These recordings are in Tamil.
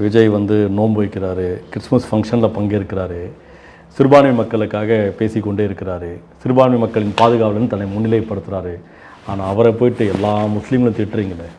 விஜய் வந்து நோன்பு வைக்கிறாரு, கிறிஸ்மஸ் ஃபங்க்ஷனில் பங்கேற்கிறாரு, சிறுபான்மை மக்களுக்காக பேசிக்கொண்டே இருக்கிறாரு, சிறுபான்மை மக்களின் பாதுகாவலன்னு தன்னை முன்னிலைப்படுத்துகிறாரு. ஆனால் அவரை போயிட்டு எல்லா முஸ்லீம்களும் திட்டுறீங்களே.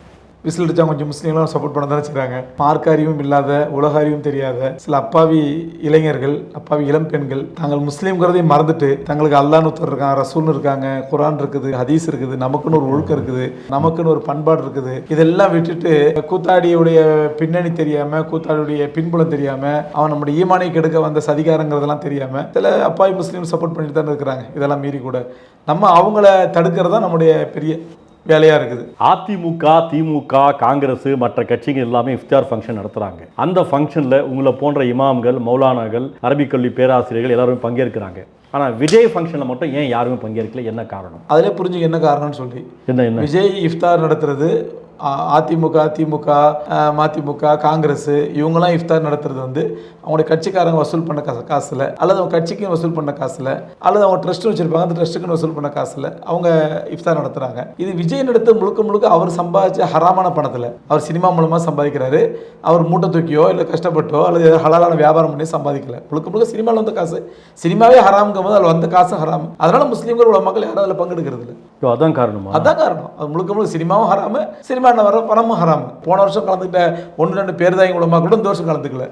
விசில் அடித்தா கொஞ்சம் முஸ்லீம்லாம் சப்போர்ட் பண்ண தானே செய்கிறாங்க. மார்க்க அறிவும் இல்லாத, உலக அறிவும் தெரியாத சில அப்பாவி இளைஞர்கள், அப்பாவி இளம் பெண்கள் தாங்கள் முஸ்லீம்ங்கிறதையும் மறந்துட்டு தங்களுக்கு அல்லாஹ்னு ஒருத்தர் இருக்காங்க, ரசூல்னு இருக்காங்க, குர்ஆன் இருக்குது, ஹதீஸ் இருக்குது, நமக்குன்னு ஒரு ஒழுக்கம் இருக்குது, நமக்குன்னு ஒரு பண்பாடு இருக்குது, இதெல்லாம் விட்டுட்டு கூத்தாடியுடைய பின்னணி தெரியாமல், கூத்தாடியுடைய பின்புலம் தெரியாமல், அவன் நம்முடைய ஈமானை கெடுக்க வந்த சதிகாரங்கிறதெல்லாம் தெரியாமல் சில அப்பாவி முஸ்லீம் சப்போர்ட் பண்ணிட்டு தானே இருக்கிறாங்க. இதெல்லாம் மீறி கூட நம்ம அவங்கள தடுக்கிறது தான் நம்முடைய பெரிய வேலையாக இருக்குது. அதிமுக, திமுக, காங்கிரஸ் மற்ற கட்சிகள் எல்லாமே இஃப்தார் ஃபங்க்ஷன் நடத்துகிறாங்க. அந்த ஃபங்க்ஷனில் உங்களை போன்ற இமாம்கள், மௌலானாக்கள், அரபிக் கல்வி பேராசிரியர்கள் எல்லாருமே பங்கேற்கிறாங்க. ஆனால் விஜய் ஃபங்க்ஷனில் மட்டும் ஏன் யாருமே பங்கேற்கல? என்ன காரணம்? அதிலே புரிஞ்சுக்க என்ன காரணம்னு சொல்லி. என்ன விஜய் இஃப்தார் நடத்துறது, அதிமுக, திமுக, மதிமுக, காங்கிரஸ் இவங்கெல்லாம் இஃப்தார் நடத்துறது வந்து அவங்களுடைய கட்சிக்காரங்க வசூல் பண்ண காசில், அல்லது அவங்க கட்சிக்கு வசூல் பண்ண காசில், அல்லது அவங்க ட்ரஸ்ட் வச்சுருப்பாங்க, அந்த ட்ரஸ்ட்டுக்குன்னு வசூல் பண்ண காசில் அவங்க இஃப்தார் நடத்துகிறாங்க. இது விஜய் நடத்த முழுக்க முழுக்க அவர் சம்பாதிச்ச ஹராமான பணத்தில், அவர் சினிமா மூலமாக சம்பாதிக்கிறாரு. அவர் மூட்டை தூக்கியோ இல்லை கஷ்டப்பட்டோ அல்லது ஹலாலான வியாபாரம் பண்ணி சம்பாதிக்கல. முழுக்க முழுக்க சினிமாவில் வந்த காசு, சினிமாவே ஹராம்ங்கும் போது அதில் வந்த காசு ஹராம். அதனால் முஸ்லீம்கள் உள்ள மக்கள் யாரும் அதில் பங்கெடுக்கிறது இல்லை. அதான் காரணமா? அதான் காரணம். அது முழுக்க முழுக்க சினிமாவும் ஹராமு, சினிமா வர பணமும் ஹராமு. போன வருஷம் கலந்துக்கிட்ட 1-2 பேர் தான் உலமா கூட இந்த வருஷம் கலந்துக்கல.